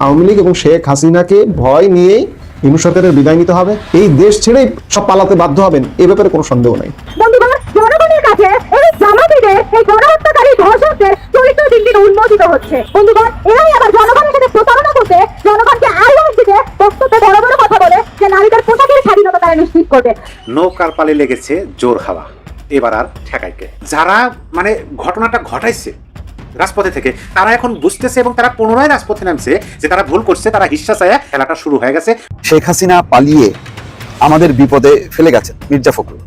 আওয়ামী লীগ এবং শেখ হাসিনাকে ভয় নিয়েই ইউনূস সরকারের বিদায় নিতে হবে। এই দেশ ছেড়েই সব পালাতে বাধ্য হবেন, এ ব্যাপারে কোনো সন্দেহ নাই। বন্ধুগণ, জনগণের কাছে এই জামাতিদের, এই গণহত্যাকারী ধর্ষকদের চরিত্র দিন দিন উন্মোচিত হচ্ছে। বন্ধুগণ, এরাই আবার জনগণের সাথে প্রতারণা করতে, জনগণকে আইওয়াস দিতে বক্তব্যে বড় বড় কথা বলে যে নারীদের পোশাকের স্বাধীনতা তারা নিশ্চিত করবে। নৌকার পালে লেগেছে জোর হাওয়া, এবার আর ঠেকাইকে। যারা মানে ঘটনাটা ঘটাইছে রাজপথে থেকে, তারা এখন বুঝতেছে এবং তারা পুনরায় রাজপথে নামছে যে তারা ভুল করছে, তারা হিস্সা চায়, খেলাটা শুরু হয়ে গেছে। শেখ হাসিনা পালিয়ে আমাদের বিপদে ফেলে গেছেন মির্জা ফখরুল।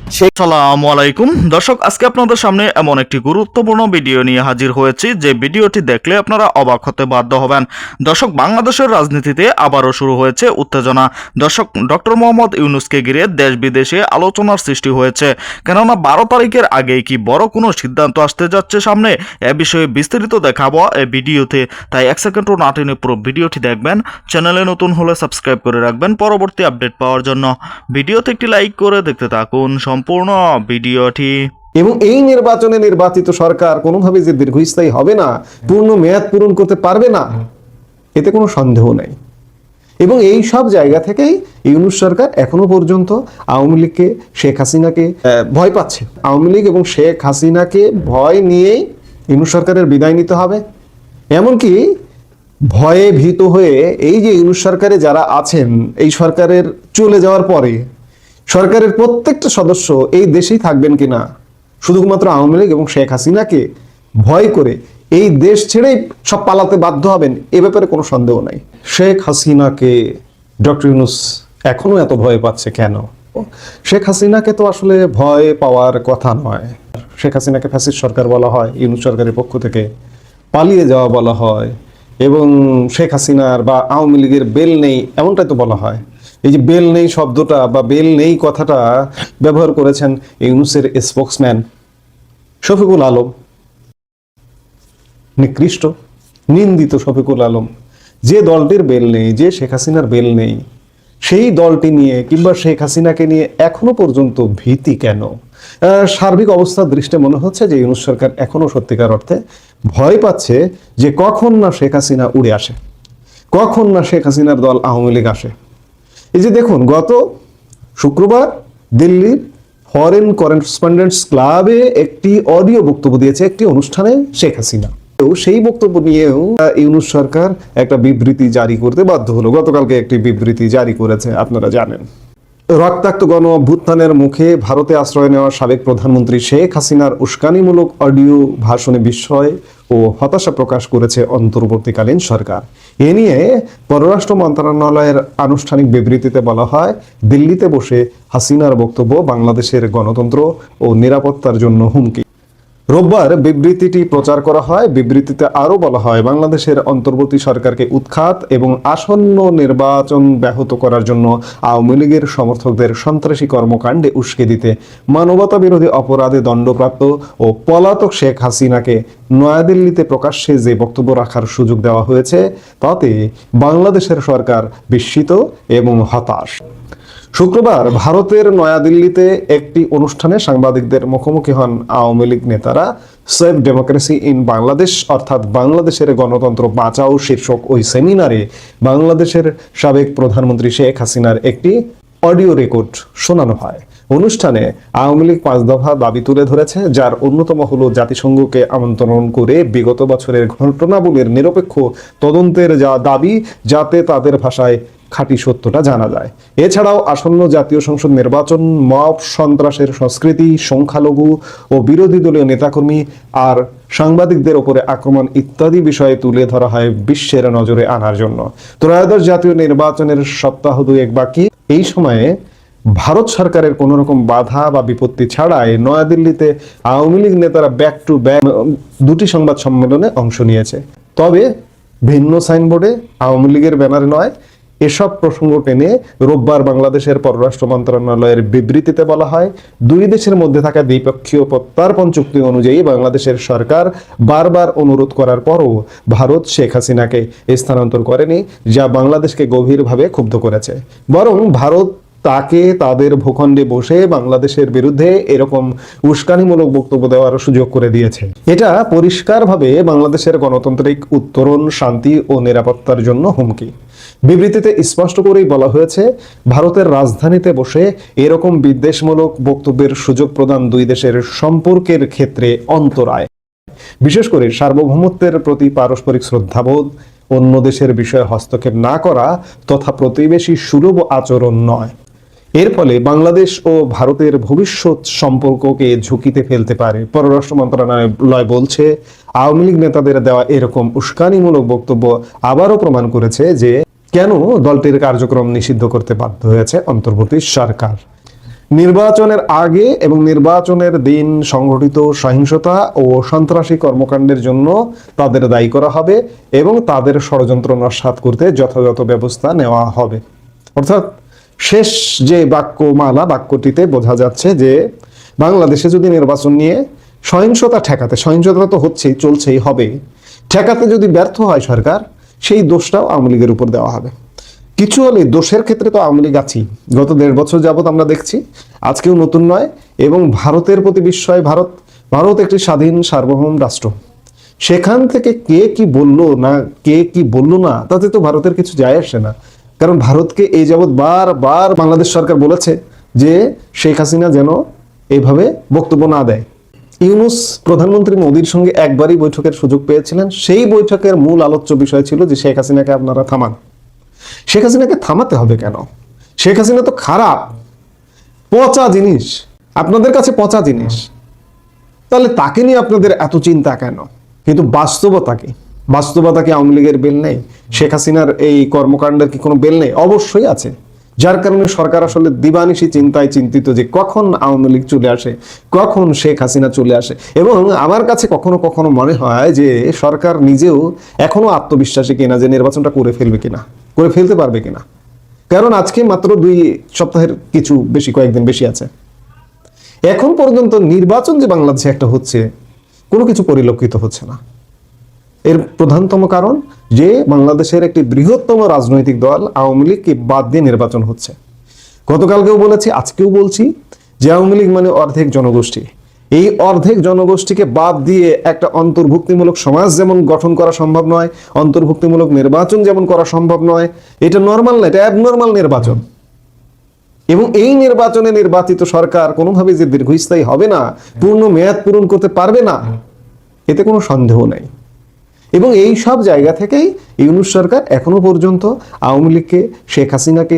আসসালামু আলাইকুম দর্শক, আজকে আপনাদের সামনে এমন একটি গুরুত্বপূর্ণ ভিডিও নিয়ে হাজির হয়েছি যে ভিডিওটি দেখলে আপনারা অবাক হতে বাধ্য হবেন। দর্শক, বাংলাদেশের রাজনীতিতে আবারও শুরু হয়েছে উত্তেজনা। দর্শক, ডক্টর মোহাম্মদ ইউনূসকে ঘিরে দেশ বিদেশে আলোচনার সৃষ্টি হয়েছে, কেননা 12 তারিখের আগেই কি বড় কোনো সিদ্ধান্ত আসতে যাচ্ছে সামনে, এ বিষয়ে বিস্তারিত দেখাবো এই ভিডিওতে। তাই 1 সেকেন্ডও না টেনে পুরো ভিডিওটি দেখবেন। চ্যানেলে নতুন হলে সাবস্ক্রাইব করে রাখবেন পরবর্তী আপডেট পাওয়ার জন্য। ভিডিওতে একটি লাইক করে দেখতে থাকুন সম্পূর্ণ ভিডিওটি। এবং এই নির্বাচনে নির্বাচিত সরকার কোনোভাবে যে দীর্ঘস্থায়ী হবে না, পূর্ণ মেয়াদ পূরণ করতে পারবে না, এতে কোনো সন্দেহ নাই। এবং এই সব জায়গা থেকেই ইউনূস সরকার এখনো পর্যন্ত আওয়ামী লীগকে, শেখ হাসিনাকে ভয় পাচ্ছে। আওয়ামী লীগ এবং শেখ হাসিনাকে ভয় নিয়েই ইউনূস সরকারের বিদায় নিতে হবে। এমনকি ভয়ে ভীত হয়ে এই যে ইউনূস সরকারে যারা আছেন, এই সরকারের চলে যাওয়ার পরে সরকারের প্রত্যেকটা সদস্য এই দেশেই থাকবেন কিনা, শুধুমাত্র আওয়ামী লীগ এবং শেখ হাসিনাকে ভয় করে এই দেশ ছেড়েই সব পালাতে বাধ্য হবেন, এ ব্যাপারে কোনো সন্দেহ নাই। শেখ হাসিনাকে ডক্টর ইউনূস এখনো এত ভয় পাচ্ছে কেন? শেখ হাসিনাকে তো আসলে ভয় পাওয়ার কথা নয়। শেখ হাসিনাকে ফ্যাসিস্ট সরকার বলা হয়, ইউনূস সরকারের পক্ষ থেকে পালিয়ে যাওয়া বলা হয়, এবং শেখ হাসিনার বা আওয়ামী লীগের বেল নেই এমনটাই তো বলা হয়। এই যে বেল নেই শব্দটা বা বেল নেই কথাটা ব্যবহার করেছেন ইউনূসের স্পোকসম্যান শফিকুল আলম, নিকৃষ্ট নিন্দিত শফিকুল আলম। যে দলটির বেল নেই, যে শেখ হাসিনার বেল নেই, সেই দলটি নিয়ে কিংবা শেখ হাসিনাকে নিয়ে এখনো পর্যন্ত ভীতি কেন? সার্বিক অবস্থার দৃষ্টে মনে হচ্ছে যে ইউনূস সরকার এখনো সত্যিকার অর্থে ভয় পাচ্ছে যে কখন না শেখ হাসিনা উড়ে আসে, কখন না শেখ হাসিনার দল আওয়ামী লীগ আসে। এই যে দেখুন, গত শুক্রবার দিল্লির ফরেন করেসপন্ডেন্টস ক্লাবে একটি অডিও বক্তব্য দিয়েছে একটি অনুষ্ঠানে শেখ হাসিনা। সেই বক্তব্য নিয়েও ইউনূস সরকার একটা বিবৃতি জারি করতে বাধ্য হলো। গতকালকে একটি বিবৃতি জারি করেছে, আপনারা জানেন। রক্তাক্ত গণ অভ্যুত্থানের মুখে ভারতে আশ্রয় নেওয়া সাবেক প্রধানমন্ত্রী শেখ হাসিনার উস্কানিমূলক অডিও ভাষণে বিস্ময় ও হতাশা প্রকাশ করেছে অন্তর্বর্তীকালীন সরকার। এ নিয়ে পররাষ্ট্র মন্ত্রণালয়ের আনুষ্ঠানিক বিবৃতিতে বলা হয়, দিল্লিতে বসে হাসিনার বক্তব্য বাংলাদেশের গণতন্ত্র ও নিরাপত্তার জন্য হুমকি। রোববার বিবৃতিটি প্রচার করা হয়। বিবৃতিতে আরও বলা হয়, বাংলাদেশের অন্তর্বর্তী সরকারকে উৎখাত এবং আসন্ন নির্বাচন ব্যাহত করার জন্য আওয়ামী লীগের সমর্থকদের সন্ত্রাসী কর্মকাণ্ডে উস্কে দিতে মানবতা বিরোধী অপরাধে দণ্ডপ্রাপ্ত ও পলাতক শেখ হাসিনাকে নয়াদিল্লিতে প্রকাশ্যে যে বক্তব্য রাখার সুযোগ দেওয়া হয়েছে, তাতে বাংলাদেশের সরকার বিস্মিত এবং হতাশ। শুক্রবার ভারতের নয়াদিল্লিতে একটি অনুষ্ঠানে সাংবাদিকদের মুখোমুখি হন আওয়ামী লীগ নেতারা। সেভ ডেমোক্রেসি ইন বাংলাদেশ অর্থাৎ বাংলাদেশের গণতন্ত্র বাঁচাও শীর্ষক ওই সেমিনারে বাংলাদেশের সাবেক প্রধানমন্ত্রী শেখ হাসিনার একটি অডিও রেকর্ড শোনানো হয়। অনুষ্ঠানে আওয়ামী লীগ 5 দফা দাবি তুলে ধরেছে, যার অন্যতম হলো জাতিসংঘকে আমন্ত্রণ করে বিগত বছরের ঘটনাবলীর নিরপেক্ষ তদন্তের যা দাবি, যাতে তাদের ভাষায় খাঁটি সত্যটা জানা যায়। এছাড়াও আসন্ন জাতীয় সংসদ নির্বাচন, মব সন্ত্রাসের সংস্কৃতি, সংখ্যালঘু ও বিরোধী দলীয় নেতাকর্মী আর সাংবাদিকদের ওপরে আক্রমণ ইত্যাদি বিষয়ে তুলে ধরা হয় বিশ্বের নজরে আনার জন্য। ত্রয়োদশ জাতীয় নির্বাচনের সপ্তাহ 2 বাকি। এই সময়ে ভারত সরকারের কোনো রকম বাধা বা বিপত্তি ছাড়াই নয়াদিল্লিতে আওয়ামী লীগ নেতারা ব্যাক টু ব্যাক 2টি সংবাদ সম্মেলনে অংশ নিয়েছে। তবে ভিন্ন সাইনবোর্ডে, আওয়ামী লীগের ব্যানারে নয়। এসব প্রসঙ্গ টেনে রোববার বাংলাদেশের পররাষ্ট্র মন্ত্রণালয়ের বিবৃতিতে বলা হয়, দুই দেশের মধ্যে থাকা দ্বিপক্ষীয় প্রত্যর্পণ চুক্তি অনুযায়ী বাংলাদেশের সরকার বারবার অনুরোধ করার পরও ভারত শেখ হাসিনাকে স্থানান্তর করেনি, যা বাংলাদেশকে গভীরভাবে ক্ষুব্ধ করেছে। বরং ভারত তাকে তাদের ভূখণ্ডে বসে বাংলাদেশের বিরুদ্ধে এরকম উস্কানিমূলক বক্তব্য দেওয়ার সুযোগ করে দিয়েছে। এটা পরিষ্কারভাবে বাংলাদেশের গণতান্ত্রিক উত্তরণ, শান্তি ও নিরাপত্তার জন্য হুমকি। বিবৃতিতে স্পষ্ট করেই বলা হয়েছে, ভারতের রাজধানীতে বসে এরকম বিদ্বেষমূলক বক্তব্যের সুযোগ প্রদান দুই দেশের সম্পর্কের ক্ষেত্রে অন্তরায়, বিশেষ করে সার্বভৌমত্বের প্রতি পারস্পরিক শ্রদ্ধাবোধ, অন্য দেশের বিষয়ে হস্তক্ষেপ না করা তথা প্রতিবেশী সুলভ আচরণ নয়। এর ফলে বাংলাদেশ ও ভারতের ভবিষ্যৎ সম্পর্ককে ঝুঁকিতে ফেলতে পারে। পররাষ্ট্র মন্ত্রণালয় বলছে, আওয়ামী লীগ নেতাদের দেওয়া এরকম উস্কানিমূলক বক্তব্য আবারও প্রমাণ করেছে যে কেন দলটির কার্যক্রম নিষিদ্ধ করতে বাধ্য হয়েছে অন্তর্বর্তী সরকার। নির্বাচনের আগে এবং নির্বাচনের দিন সংঘটিত সহিংসতা ও সন্ত্রাসী কর্মকাণ্ডের জন্য তাদের দায়ী করা হবে এবং তাদের ষড়যন্ত্র নস্যাৎ করতে যথাযথ ব্যবস্থা নেওয়া হবে। অর্থাৎ শেষ যে বাক্যটিতে বোঝা যাচ্ছে যে বাংলাদেশে যদি নির্বাচন নিয়ে সহিংসতা ঠেকাতে, সহিংসতা তো হচ্ছেই, চলছেই, হবে, ঠেকাতে যদি ব্যর্থ হয় সরকার, সেই দোষটাও আওয়ামী লীগের উপর দেওয়া হবে। কিছু হলে দোষের ক্ষেত্রে তো আওয়ামী লীগ আছেই, গত 1.5 বছর যাবত আমরা দেখছি, আজকেও নতুন নয়। এবং ভারতের প্রতি বিস্ময়, ভারত একটি স্বাধীন সার্বভৌম রাষ্ট্র। সেখান থেকে কে কি বললো না, কে কি বললো না, তাতে তো ভারতের কিছু যায় আসে না। কারণ ভারতকে এই যাবৎ বারবার বাংলাদেশ সরকার বলেছে যে শেখ হাসিনা যেন এইভাবে বক্তব্য না দেয়। ইউনূস প্রধানমন্ত্রী মোদীর সঙ্গে একবারই বৈঠকের সুযোগ পেয়েছিলেন। সেই বৈঠকের মূল আলোচ্য বিষয় ছিল যে শেখ হাসিনাকে আপনারা থামান। শেখ হাসিনাকে থামাতে হবে কেন? শেখ হাসিনা তো খারাপ, পচা জিনিস, আপনাদের কাছে পচা জিনিস, তাহলে তাকে নিয়ে আপনাদের এত চিন্তা কেন? কিন্তু বাস্তবতা কি আওয়ামী লীগের বেল নেই? শেখ হাসিনার এই কর্মকাণ্ডের কি কোনো বেল নেই? অবশ্যই আছে। যার কারণে সরকার আসলে দিবানিশি চিন্তায় চিন্তিত যে কখন আওয়ামী লীগ চলে আসে, কখন শেখ হাসিনা চলে আসে। এবং আমার কাছে কখনো কখনো মনে হয় যে সরকার নিজেও এখনো আত্মবিশ্বাসী কিনা যে নির্বাচনটা করে ফেলতে পারবে কিনা। কারণ আজকে মাত্র 2 সপ্তাহের কিছু বেশি, কয়েকদিন বেশি আছে। এখন পর্যন্ত নির্বাচন যে বাংলাদেশে একটা হচ্ছে, কোনো কিছু পরিলক্ষিত হচ্ছে না। এর প্রধানতম কারণ যে বাংলাদেশের একটি বৃহত্তম রাজনৈতিক দল আওয়ামী লীগকে বাদ দিয়ে নির্বাচন হচ্ছে। গতকালকেও বলেছি, আজকেও বলছি যে আওয়ামী লীগ মানে অর্ধেক জনগোষ্ঠী। এই অর্ধেক জনগোষ্ঠীকে বাদ দিয়ে একটা অন্তর্ভুক্তিমূলক সমাজ যেমন গঠন করা সম্ভব নয়, অন্তর্ভুক্তিমূলক নির্বাচন যেমন করা সম্ভব নয়, এটা নর্মাল না, এটা অ্যাবনর্মাল নির্বাচন। এবং এই নির্বাচনে নির্বাচিত সরকার কোনোভাবে যে দীর্ঘস্থায়ী হবে না, পূর্ণ মেয়াদ পূরণ করতে পারবে না, এতে কোনো সন্দেহ নাই। এবং এই সব জায়গা থেকেই ইউনূস সরকার এখনো পর্যন্ত আওয়ামী লীগকে, শেখ হাসিনাকে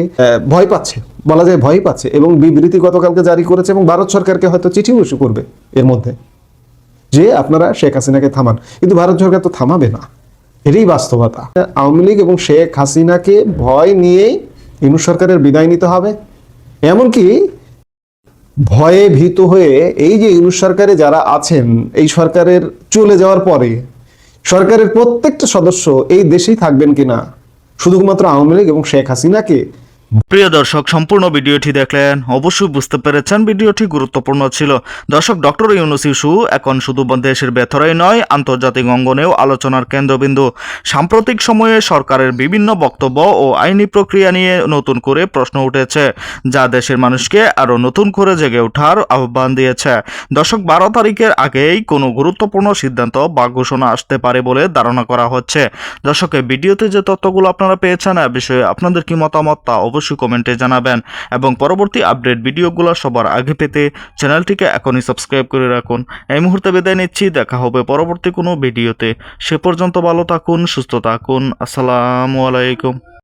ভয় পাচ্ছে, বলা যায় ভয় পাচ্ছে। এবং বিবৃতি গতকালকে জারি করেছে এবং ভারত সরকারকে হয়তো চিঠিও ইস্যু করবে এর মধ্যে, যে আপনারা শেখ হাসিনাকে থামান। কিন্তু ভারত সরকার তো থামাবে না, এটাই বাস্তবতা। আওয়ামী লীগ এবং শেখ হাসিনাকে ভয় নিয়েই ইউনূস সরকারের বিদায় নিতে হবে। এমনকি ভয়ে ভীত হয়ে এই যে ইউনূস সরকারে যারা আছেন, এই সরকারের চলে যাওয়ার পরে সরকারের প্রত্যেকটা সদস্য এই দেশেই থাকবেন কিনা, শুধুমাত্র আওয়ামী লীগ এবং শেখ হাসিনাকে। প্রিয় দর্শক, সম্পূর্ণ ভিডিওটি দেখলেন, অবশ্যই বুঝতে পেরেছেন ভিডিওটি গুরুত্বপূর্ণ ছিল। দর্শক, ডক্টর ইউনূস ইস্যু এখন শুধু দেশের ভেতরেই নয়, আন্তর্জাতিক অঙ্গনেও আলোচনার কেন্দ্রবিন্দু। সাম্প্রতিক সময়ে সরকারের বিভিন্ন বক্তব্য ও আইনি প্রক্রিয়া নিয়ে নতুন করে প্রশ্ন উঠেছে, যা দেশের মানুষকে আরও নতুন করে জেগে ওঠার আহ্বান দিয়েছে। দর্শক, 12 তারিখের আগেই কোনো গুরুত্বপূর্ণ সিদ্ধান্ত বা ঘোষণা আসতে পারে বলে ধারণা করা হচ্ছে। দর্শক, এই ভিডিওতে যে তথ্যগুলো আপনারা পেয়েছেন, এ বিষয়ে আপনাদের কি মতামত তা অবশ্যই কমেন্টে জানাবেন। এবং পরবর্তী আপডেট ভিডিওগুলো সবার আগে পেতে চ্যানেলটিকে এখনই সাবস্ক্রাইব করে রাখুন। এই মুহূর্তে বিদায় নিচ্ছি, দেখা হবে পরবর্তী কোনো ভিডিওতে। সে পর্যন্ত ভালো থাকুন, সুস্থ থাকুন। আসসালামু আলাইকুম।